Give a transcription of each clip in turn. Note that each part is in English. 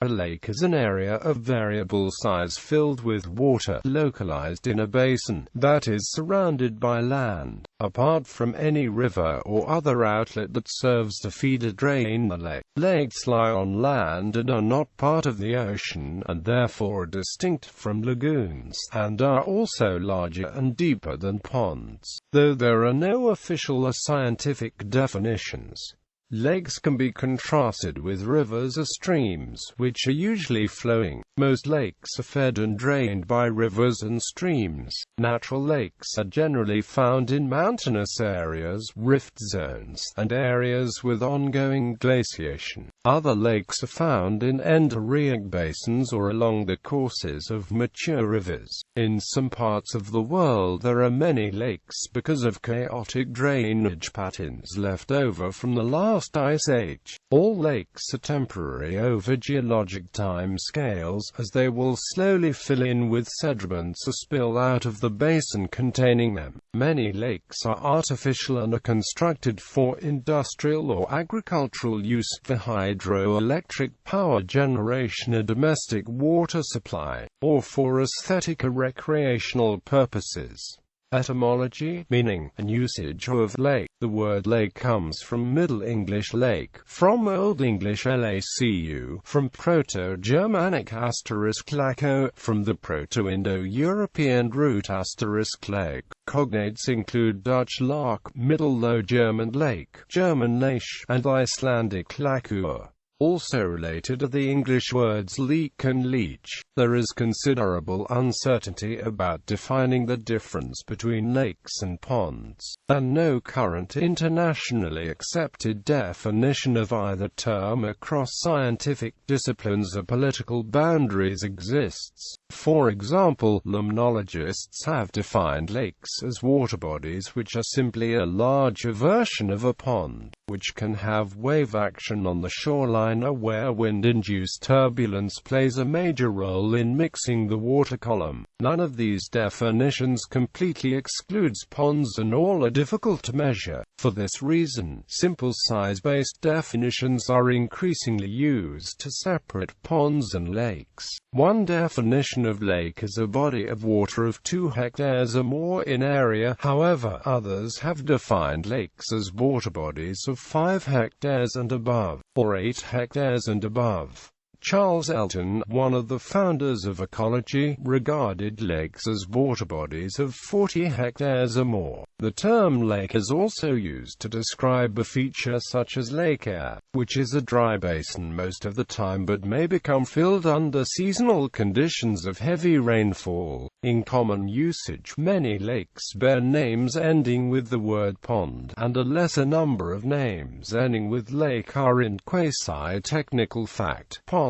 A lake is an area of variable size filled with water, localized in a basin, that is surrounded by land, apart from any river or other outlet that serves to feed or drain the lake. Lakes lie on land and are not part of the ocean, and therefore distinct from lagoons, and are also larger and deeper than ponds, though there are no official or scientific definitions. Lakes can be contrasted with rivers or streams, which are usually flowing. Most lakes are fed and drained by rivers and streams. Natural lakes are generally found in mountainous areas, rift zones, and areas with ongoing glaciation. Other lakes are found in endorheic basins or along the courses of mature rivers. In some parts of the world there are many lakes because of chaotic drainage patterns left over from the last ice age. All lakes are temporary over geologic time scales, as they will slowly fill in with sediments or spill out of the basin containing them. Many lakes are artificial and are constructed for industrial or agricultural use, for hydroelectric power generation, a domestic water supply, or for aesthetic or recreational purposes. Etymology, meaning, and usage of lake. The word lake comes from Middle English lake, from Old English lacu, from Proto-Germanic *lako, from the Proto-Indo-European root *leg. Cognates include Dutch lark, Middle Low German lake, German Laish, and Icelandic lakur. Also related are the English words leek and leech. There is considerable uncertainty about defining the difference between lakes and ponds, and no current internationally accepted definition of either term across scientific disciplines or political boundaries exists. For example, limnologists have defined lakes as water bodies which are simply a larger version of a pond, which can have wave action on the shoreline, or where wind-induced turbulence plays a major role in mixing the water column. None of these definitions completely excludes ponds, and all are difficult to measure. For this reason, simple size-based definitions are increasingly used to separate ponds and lakes. One definition of lake is a body of water of 2 hectares or more in area. However, others have defined lakes as water bodies of 5 hectares and above, or 8 hectares and above. Charles Elton, one of the founders of ecology, regarded lakes as water bodies of 40 hectares or more. The term lake is also used to describe a feature such as Lake Eyre, which is a dry basin most of the time but may become filled under seasonal conditions of heavy rainfall. In common usage, many lakes bear names ending with the word pond, and a lesser number of names ending with lake are in quasi-technical fact ponds.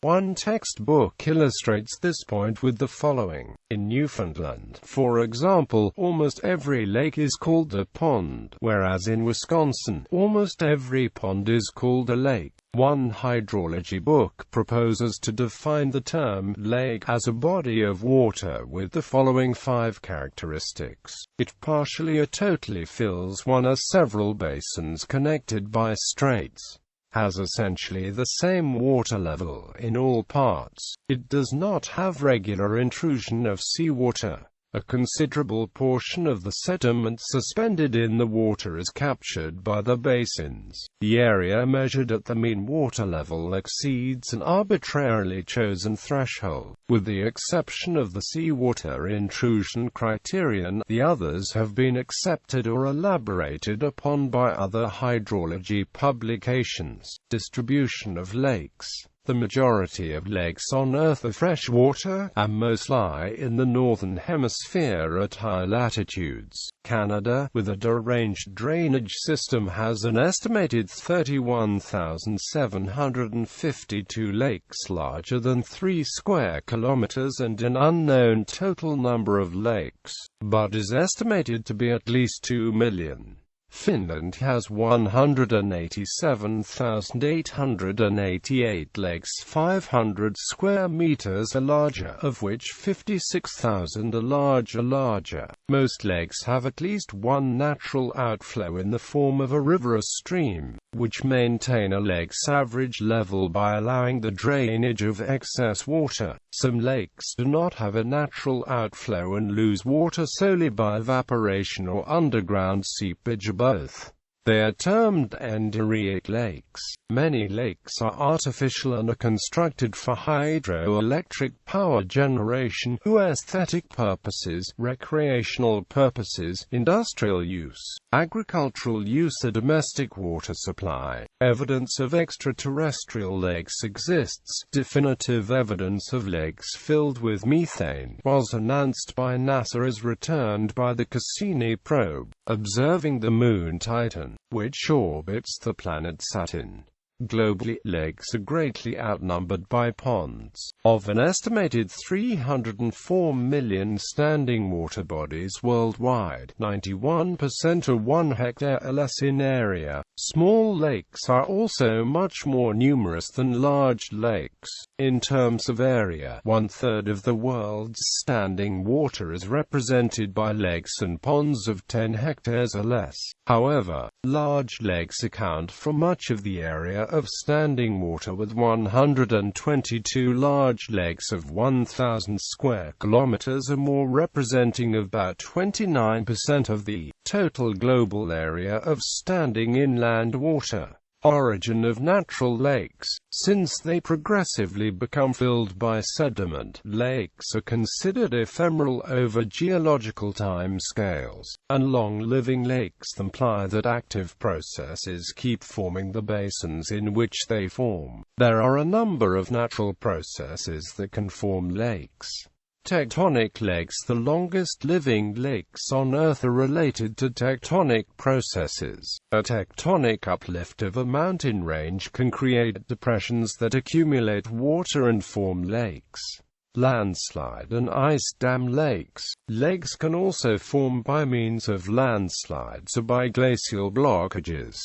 One textbook illustrates this point with the following. In Newfoundland, for example, almost every lake is called a pond, whereas in Wisconsin, almost every pond is called a lake. One hydrology book proposes to define the term lake as a body of water with the following 5 characteristics. It partially or totally fills one or several basins connected by straits. Has essentially the same water level in all parts. It does not have regular intrusion of seawater. A considerable portion of the sediment suspended in the water is captured by the basins. The area measured at the mean water level exceeds an arbitrarily chosen threshold. With the exception of the seawater intrusion criterion, the others have been accepted or elaborated upon by other hydrology publications. Distribution of lakes. The majority of lakes on Earth are freshwater, and most lie in the northern hemisphere at high latitudes. Canada, with a deranged drainage system, has an estimated 31,752 lakes larger than 3 square kilometers and an unknown total number of lakes, but is estimated to be at least 2 million. Finland has 187,888 lakes, 500 square meters are larger, of which 56,000 are larger. Most lakes have at least one natural outflow in the form of a river or stream, which maintain a lake's average level by allowing the drainage of excess water. Some lakes do not have a natural outflow and lose water solely by evaporation or underground seepage or both. They are termed endorheic lakes. Many lakes are artificial and are constructed for hydroelectric power generation, for aesthetic purposes, recreational purposes, industrial use, agricultural use, or domestic water supply. Evidence of extraterrestrial lakes exists. Definitive evidence of lakes filled with methane was announced by NASA as returned by the Cassini probe, observing the moon Titan, which orbits the planet Saturn. Globally, lakes are greatly outnumbered by ponds. Of an estimated 304 million standing water bodies worldwide, 91% are 1 hectare or less in area. Small lakes are also much more numerous than large lakes. In terms of area, 1/3 of the world's standing water is represented by lakes and ponds of 10 hectares or less. However, large lakes account for much of the area of standing water, with 122 large lakes of 1,000 square kilometers or more representing about 29% of the total global area of standing inland water. Origin of natural lakes. Since they progressively become filled by sediment, lakes are considered ephemeral over geological time scales, and long-living lakes imply that active processes keep forming the basins in which they form. There are a number of natural processes that can form lakes. Tectonic lakes. The longest living lakes on Earth are related to tectonic processes. A tectonic uplift of a mountain range can create depressions that accumulate water and form lakes. Landslide and ice dam lakes. Lakes can also form by means of landslides or by glacial blockages.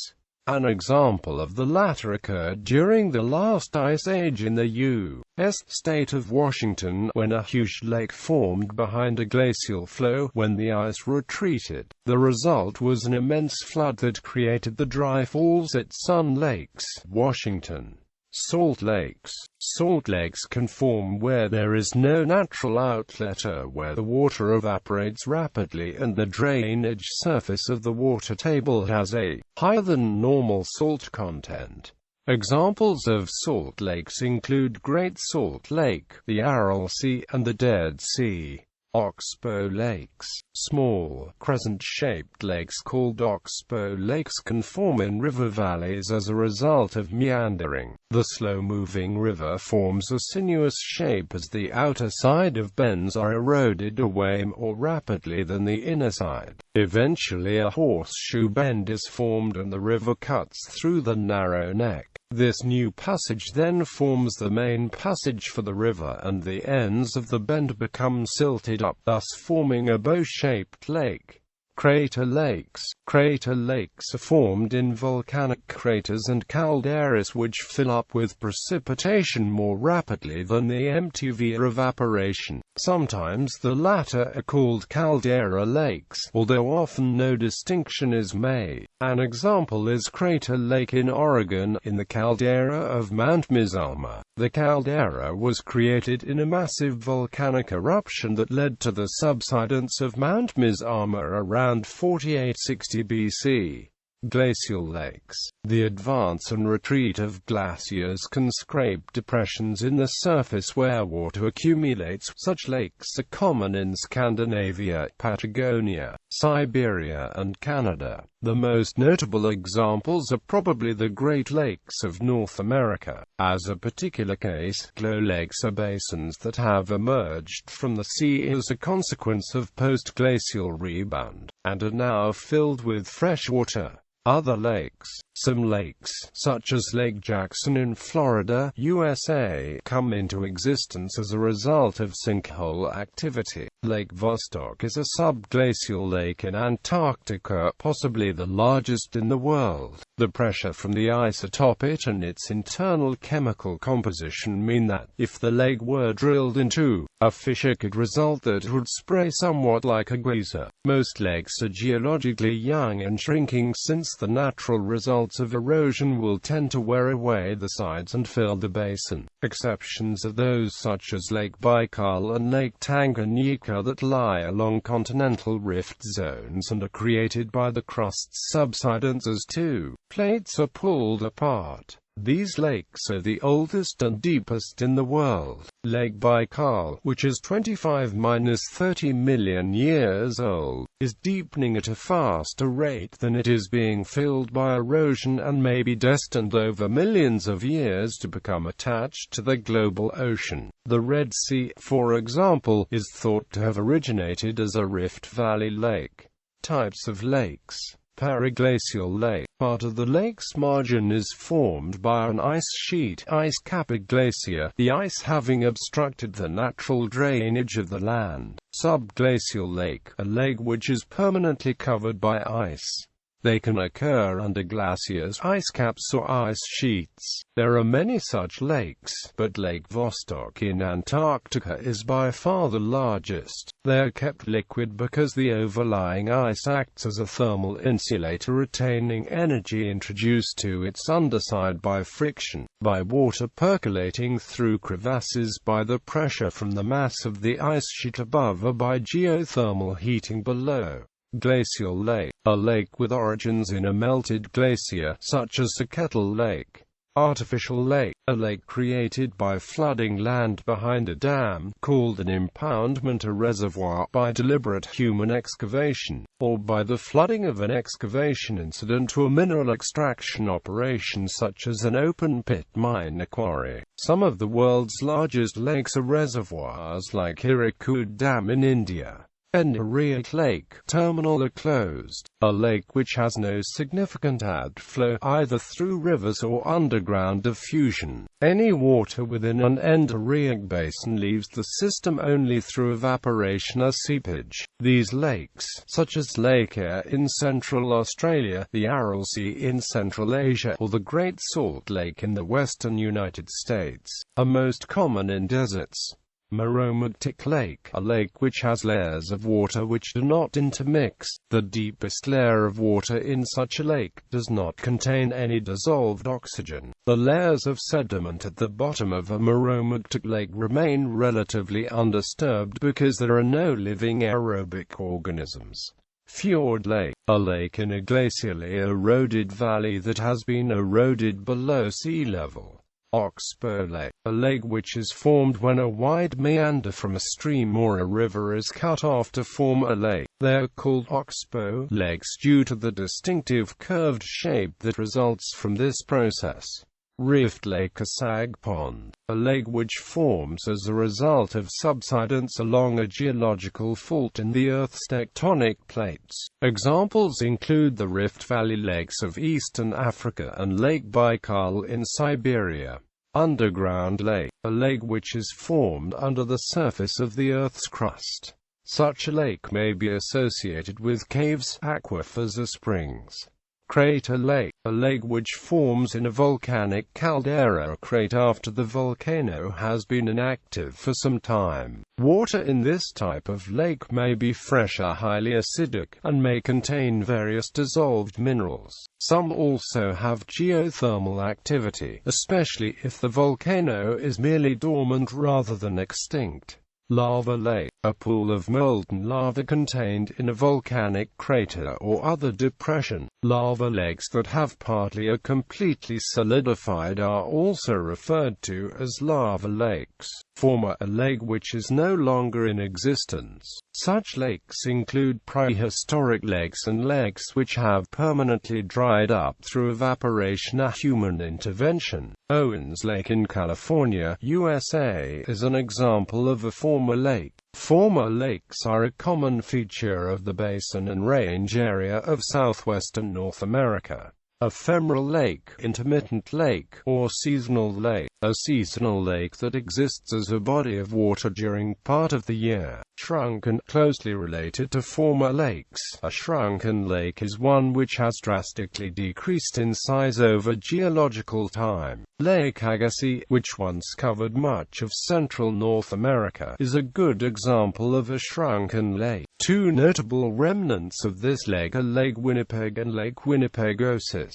An example of the latter occurred during the last ice age in the U.S. state of Washington, when a huge lake formed behind a glacial flow. When the ice retreated, the result was an immense flood that created the dry falls at Sun Lakes, Washington. Salt lakes. Salt lakes can form where there is no natural outlet or where the water evaporates rapidly and the drainage surface of the water table has a higher than normal salt content. Examples of salt lakes include Great Salt Lake, the Aral Sea, and the Dead Sea. Oxbow lakes. Small, crescent-shaped lakes called oxbow lakes can form in river valleys as a result of meandering. The slow-moving river forms a sinuous shape as the outer side of bends are eroded away more rapidly than the inner side. Eventually a horseshoe bend is formed and the river cuts through the narrow neck. This new passage then forms the main passage for the river, and the ends of the bend become silted up, thus forming a bow-shaped lake. Crater lakes. Crater lakes are formed in volcanic craters and calderas which fill up with precipitation more rapidly than the empty via evaporation. Sometimes the latter are called caldera lakes, although often no distinction is made. An example is Crater Lake in Oregon, in the caldera of Mount Mazama. The caldera was created in a massive volcanic eruption that led to the subsidence of Mount Mazama around 4860 BC. Glacial lakes. The advance and retreat of glaciers can scrape depressions in the surface where water accumulates. Such lakes are common in Scandinavia, Patagonia, Siberia, and Canada. The most notable examples are probably the Great Lakes of North America. As a particular case, flow lakes are basins that have emerged from the sea as a consequence of post-glacial rebound, and are now filled with fresh water. Other lakes. Some lakes, such as Lake Jackson in Florida, USA, come into existence as a result of sinkhole activity. Lake Vostok is a subglacial lake in Antarctica, possibly the largest in the world. The pressure from the ice atop it and its internal chemical composition mean that, if the lake were drilled into, a fissure could result that would spray somewhat like a geyser. Most lakes are geologically young and shrinking since the natural results of erosion will tend to wear away the sides and fill the basin. Exceptions are those such as Lake Baikal and Lake Tanganyika that lie along continental rift zones and are created by the crust's subsidence as two plates are pulled apart. These lakes are the oldest and deepest in the world. Lake Baikal, which is 25–30 million years old, is deepening at a faster rate than it is being filled by erosion and may be destined over millions of years to become attached to the global ocean. The Red Sea, for example, is thought to have originated as a Rift Valley lake. Types of lakes. Periglacial lake. Part of the lake's margin is formed by an ice sheet, ice cap glacier, the ice having obstructed the natural drainage of the land. Subglacial lake, a lake which is permanently covered by ice. They can occur under glaciers, ice caps or ice sheets. There are many such lakes, but Lake Vostok in Antarctica is by far the largest. They are kept liquid because the overlying ice acts as a thermal insulator, retaining energy introduced to its underside by friction, by water percolating through crevasses, by the pressure from the mass of the ice sheet above, or by geothermal heating below. Glacial lake, a lake with origins in a melted glacier, such as the Kettle Lake. Artificial lake, a lake created by flooding land behind a dam, called an impoundment, a reservoir by deliberate human excavation, or by the flooding of an excavation incident to a mineral extraction operation such as an open-pit mine or quarry. Some of the world's largest lakes are reservoirs like Hirakud Dam in India. Lake Lake, terminal or closed, a lake which has no significant outflow, either through rivers or underground diffusion. Any water within an endorheic basin leaves the system only through evaporation or seepage. These lakes, such as Lake Eyre in central Australia, the Aral Sea in Central Asia, or the Great Salt Lake in the western United States, are most common in deserts. Lake, a lake which has layers of water which do not intermix. The deepest layer of water in such a lake does not contain any dissolved oxygen. The layers of sediment at the bottom of a lake remain relatively undisturbed because there are no living aerobic organisms. Fjord Lake, a lake in a glacially eroded valley that has been eroded below sea level. Oxbow Lake, a lake which is formed when a wide meander from a stream or a river is cut off to form a lake. They are called oxbow lakes due to the distinctive curved shape that results from this process. Rift Lake, a sag pond, a lake which forms as a result of subsidence along a geological fault in the Earth's tectonic plates. Examples include the Rift Valley lakes of eastern Africa and Lake Baikal in Siberia. Underground lake, a lake which is formed under the surface of the Earth's crust. Such a lake may be associated with caves, aquifers or springs. Crater Lake, a lake which forms in a volcanic caldera or crater after the volcano has been inactive for some time. Water in this type of lake may be fresh or highly acidic, and may contain various dissolved minerals. Some also have geothermal activity, especially if the volcano is merely dormant rather than extinct. Lava Lake, a pool of molten lava contained in a volcanic crater or other depression. Lava lakes that have partly or completely solidified are also referred to as lava lakes. Former, a lake which is no longer in existence. Such lakes include prehistoric lakes and lakes which have permanently dried up through evaporation or human intervention. Owens Lake in California, USA, is an example of a former lake. Former lakes are a common feature of the basin and range area of southwestern North America. Ephemeral lake, intermittent lake, or seasonal lake. a seasonal lake that exists as a body of water during part of the year. Shrunken, closely related to former lakes. A shrunken lake is one which has drastically decreased in size over geological time. Lake Agassiz, which once covered much of central North America, is a good example of a shrunken lake. Two notable remnants of this lake are Lake Winnipeg and Lake Winnipegosis.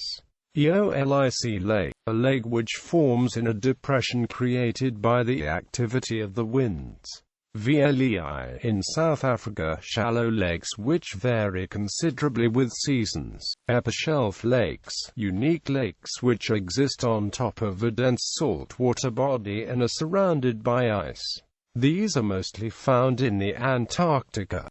Eolic Lake, a lake which forms in a depression created by the activity of the winds. VLEI. In South Africa, shallow lakes which vary considerably with seasons. Epichelf lakes, unique lakes which exist on top of a dense saltwater body and are surrounded by ice. These are mostly found in the Antarctica.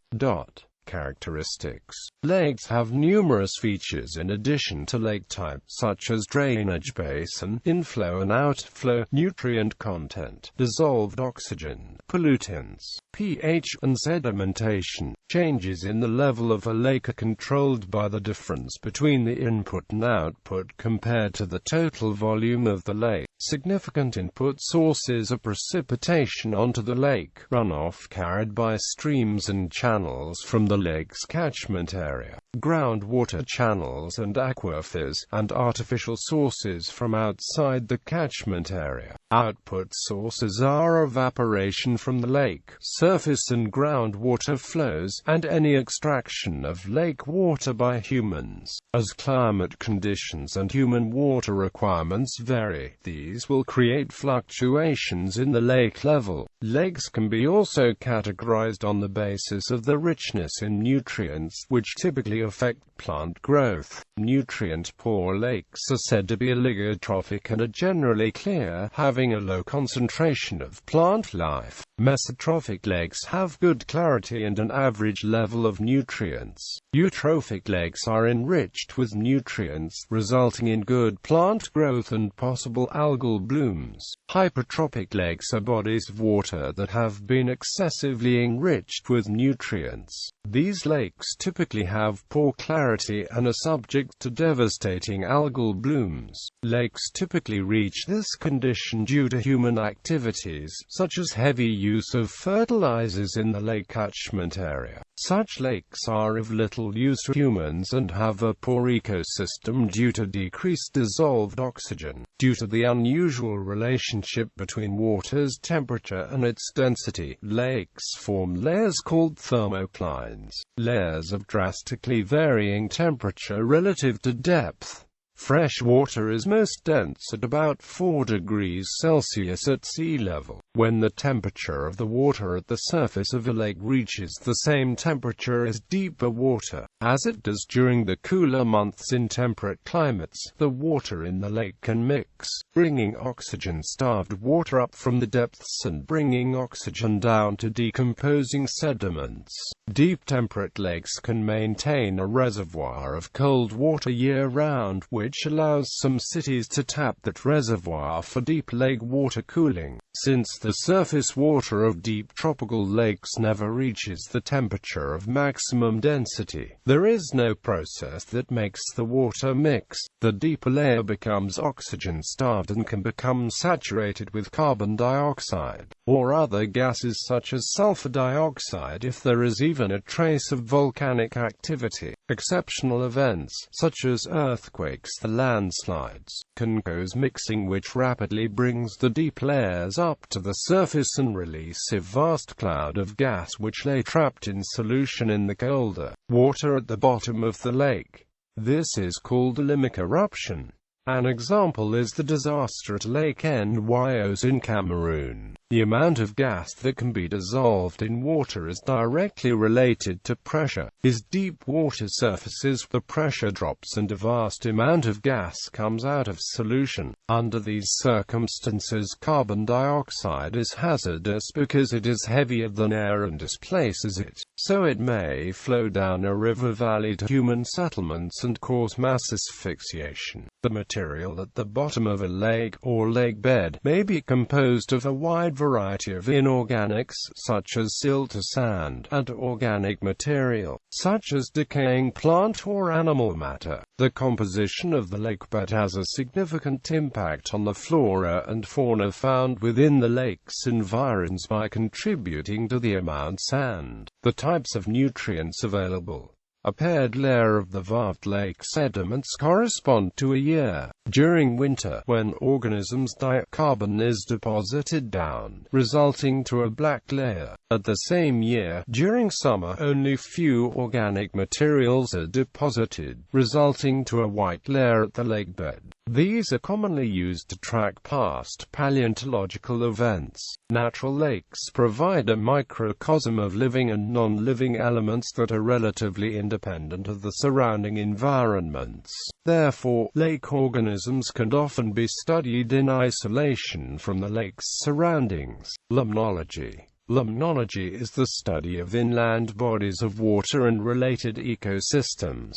Characteristics. Lakes have numerous features in addition to lake type, such as drainage basin, inflow and outflow, nutrient content, dissolved oxygen, pollutants, pH, and sedimentation. Changes in the level of a lake are controlled by the difference between the input and output compared to the total volume of the lake. Significant input sources are precipitation onto the lake, runoff carried by streams and channels from the lake's catchment area, groundwater channels and aquifers, and artificial sources from outside the catchment area. Output sources are evaporation from the lake, surface and groundwater flows, and any extraction of lake water by humans. As climate conditions and human water requirements vary, these will create fluctuations in the lake level. Lakes can be also categorized on the basis of the richness in nutrients, which typically affect plant growth. Nutrient-poor lakes are said to be oligotrophic and are generally clear, having a low concentration of plant life. Mesotrophic lakes have good clarity and an average level of nutrients. Eutrophic lakes are enriched with nutrients, resulting in good plant growth and possible algal blooms. Hypertrophic lakes are bodies of water that have been excessively enriched with nutrients. These lakes typically have poor clarity and are subject to devastating algal blooms. Lakes typically reach this condition due to human activities, such as heavy use of fertilizers in the lake catchment area. Such lakes are of little use to humans and have a poor ecosystem due to decreased dissolved oxygen. Due to the unusual relationship between water's temperature and its density, lakes form layers called thermoclines, layers of drastically varying temperature relative to depth. Fresh water is most dense at about 4 degrees Celsius at sea level. When the temperature of the water at the surface of a lake reaches the same temperature as deeper water, as it does during the cooler months in temperate climates, the water in the lake can mix, bringing oxygen-starved water up from the depths and bringing oxygen down to decomposing sediments. Deep temperate lakes can maintain a reservoir of cold water year-round, which allows some cities to tap that reservoir for deep lake water cooling. Since the surface water of deep tropical lakes never reaches the temperature of maximum density, there is no process that makes the water mix. The deeper layer becomes oxygen-starved and can become saturated with carbon dioxide, or other gases such as sulfur dioxide if there is even a trace of volcanic activity. Exceptional events, such as earthquakes and landslides, can cause mixing which rapidly brings the deep layers up to the surface and release a vast cloud of gas which lay trapped in solution in the colder water at the bottom of the lake. This is called a limnic eruption. An example is the disaster at Lake Nyos in Cameroon. The amount of gas that can be dissolved in water is directly related to pressure. As deep water surfaces, the pressure drops and a vast amount of gas comes out of solution. Under these circumstances, carbon dioxide is hazardous because it is heavier than air and displaces it, so it may flow down a river valley to human settlements and cause mass asphyxiation. The material at the bottom of a lake or lake bed may be composed of a wide wide variety of inorganics, such as silt or sand, and organic material, such as decaying plant or animal matter. The composition of the lake bed has a significant impact on the flora and fauna found within the lake's environs by contributing to the amounts and the types of nutrients available. A paired layer of the ZachT sediments correspond to a year. During winter, when organisms die, carbon is deposited down, resulting to a black layer. At the same year, during summer, only few organic materials are deposited, resulting to a white layer at the lake bed. These are commonly used to track past paleontological events. Natural lakes provide a microcosm of living and non-living elements that are relatively independent of the surrounding environments. Therefore, lake organisms can often be studied in isolation from the lake's surroundings. Limnology. Limnology is the study of inland bodies of water and related ecosystems.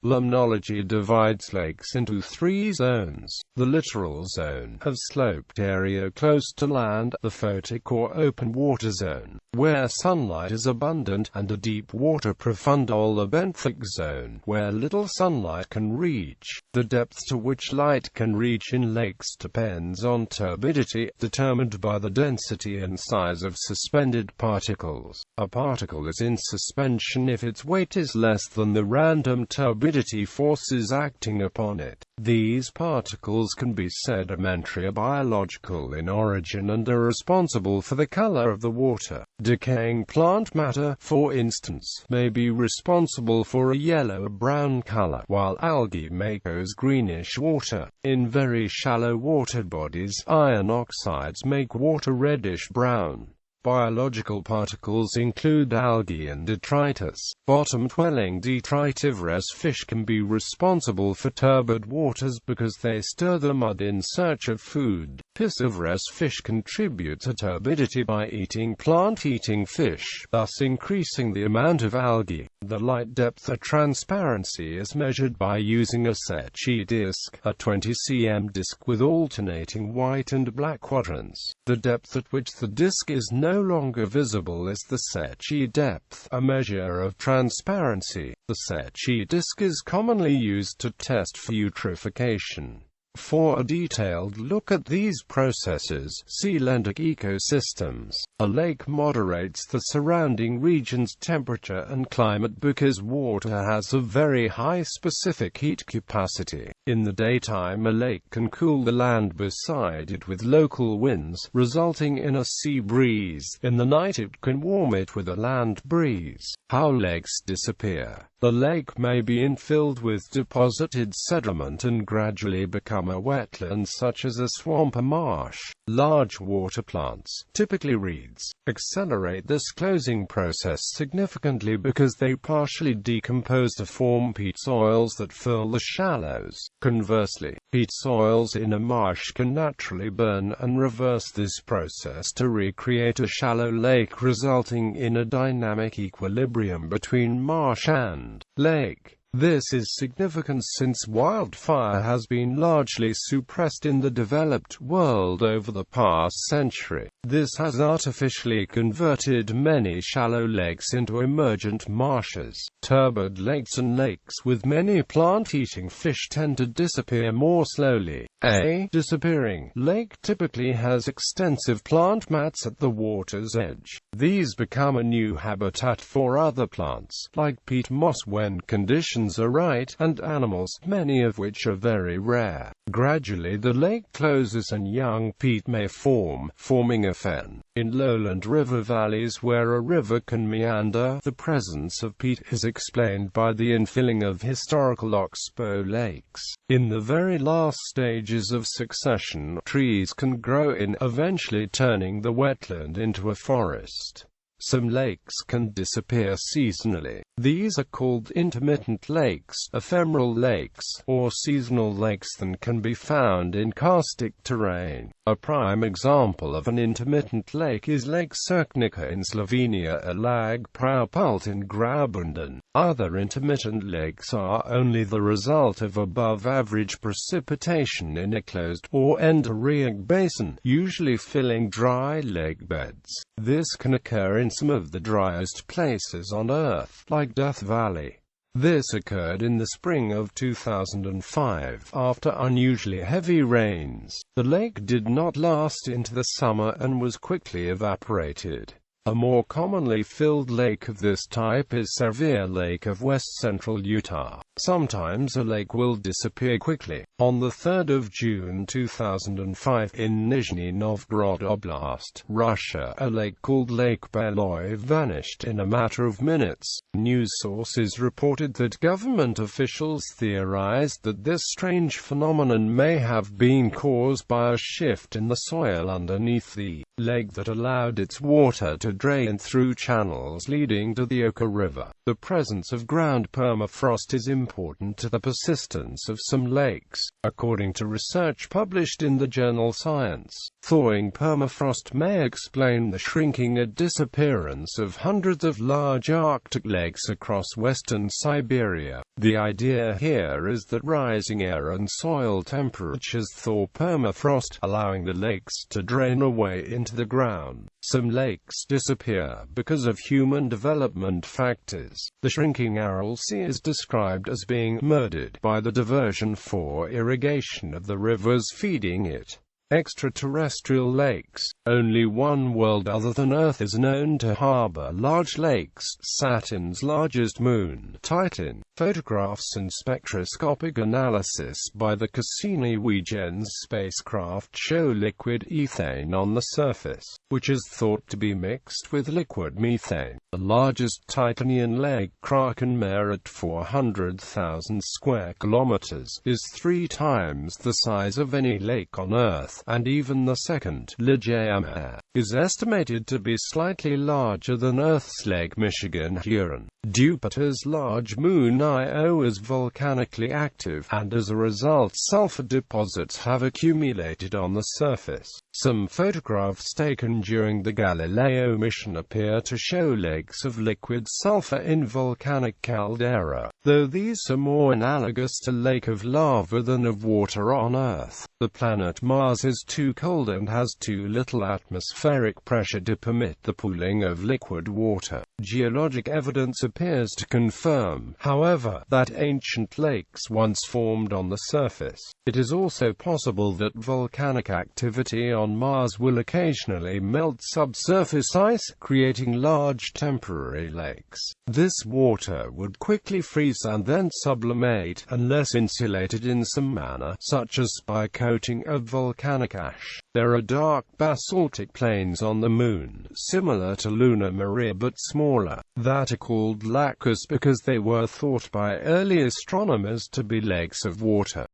Limnology divides lakes into three zones: the littoral zone, a sloped area close to land; the photic or open water zone, where sunlight is abundant; and a deep water profundal or benthic zone, where little sunlight can reach. The depth to which light can reach in lakes depends on turbidity, determined by the density and size of suspended particles. A particle is in suspension if its weight is less than the random turbidity forces acting upon it. These particles can be sedimentary or biological in origin and are responsible for the color of the water. Decaying plant matter, for instance, may be responsible for a yellow or brown color, while algae may cause greenish water. In very shallow water bodies, iron oxides make water reddish-brown. Biological particles include algae and detritus. Bottom-dwelling detritivorous fish can be responsible for turbid waters because they stir the mud in search of food. Piscivorous fish contribute to turbidity by eating plant-eating fish, thus increasing the amount of algae. The light depth or transparency is measured by using a ZachT disk, a 20 cm disk with alternating white and black quadrants. The depth at which the disk is no longer visible is the ZachT depth, a measure of transparency. The ZachT disk is commonly used to test for eutrophication. For a detailed look at these processes, see Landic ecosystems. A lake moderates the surrounding region's temperature and climate because water has a very high specific heat capacity. In the daytime, a lake can cool the land beside it with local winds, resulting in a sea breeze. In the night it can warm it with a land breeze. How lakes disappear. The lake may be infilled with deposited sediment and gradually become a wetland such as a swamp or marsh. Large water plants, typically reeds, accelerate this closing process significantly because they partially decompose to form peat soils that fill the shallows. Conversely, peat soils in a marsh can naturally burn and reverse this process to recreate a shallow lake, resulting in a dynamic equilibrium between marsh and lake. This is significant since wildfire has been largely suppressed in the developed world over the past century. This has artificially converted many shallow lakes into emergent marshes. Turbid lakes and lakes with many plant-eating fish tend to disappear more slowly. A disappearing lake typically has extensive plant mats at the water's edge. These become a new habitat for other plants, like peat moss when conditions are right, and animals, many of which are very rare. Gradually the lake closes and young peat may form, forming a fen. In lowland river valleys where a river can meander, the presence of peat is explained by the infilling of historical oxbow lakes. In the very last stages of succession, trees can grow in, eventually turning the wetland into a forest. Some lakes can disappear seasonally. These are called intermittent lakes, ephemeral lakes, or seasonal lakes that can be found in karstic terrain. A prime example of an intermittent lake is Lake Cerknica in Slovenia or Lag Praupult in Graubünden. Other intermittent lakes are only the result of above-average precipitation in a closed or endorheic basin, usually filling dry lake beds. This can occur in some of the driest places on Earth, like Death Valley. This occurred in the spring of 2005, after unusually heavy rains. The lake did not last into the summer and was quickly evaporated. A more commonly filled lake of this type is Sevier Lake of west-central Utah. Sometimes a lake will disappear quickly. On the 3rd of June 2005, in Nizhny Novgorod Oblast, Russia, a lake called Lake Beloy vanished in a matter of minutes. News sources reported that government officials theorized that this strange phenomenon may have been caused by a shift in the soil underneath the lake that allowed its water to drain through channels leading to the Oka River. The presence of ground permafrost is important to the persistence of some lakes. According to research published in the journal Science, thawing permafrost may explain the shrinking and disappearance of hundreds of large Arctic lakes across western Siberia. The idea here is that rising air and soil temperatures thaw permafrost, allowing the lakes to drain away into the ground. Some lakes disappear because of human development factors. The shrinking Aral Sea is described as being murdered by the diversion for irrigation of the rivers feeding it. Extraterrestrial lakes. Only one world other than Earth is known to harbor large lakes. Saturn's largest moon, Titan. Photographs and spectroscopic analysis by the Cassini-Huygens spacecraft show liquid ethane on the surface, which is thought to be mixed with liquid methane. The largest Titanian lake, Kraken Mare at 400,000 square kilometers, is 3 times the size of any lake on Earth, and even the second, Ligeia Mare, is estimated to be slightly larger than Earth's Lake Michigan-Huron. Jupiter's large moon Io is volcanically active, and as a result sulfur deposits have accumulated on the surface. Some photographs taken during the Galileo mission appear to show lakes of liquid sulfur in volcanic caldera, though these are more analogous to lake of lava than of water on Earth. The planet Mars is too cold and has too little atmospheric pressure to permit the pooling of liquid water. Geologic evidence appears to confirm, however, that ancient lakes once formed on the surface. It is also possible that volcanic activity on Mars will occasionally melt subsurface ice, creating large temporary lakes. This water would quickly freeze and then sublimate, unless insulated in some manner, such as by coating of volcanic ash. There are dark basaltic plains on the Moon, similar to Luna Maria but smaller, that are called lacus because they were thought by early astronomers to be lakes of water.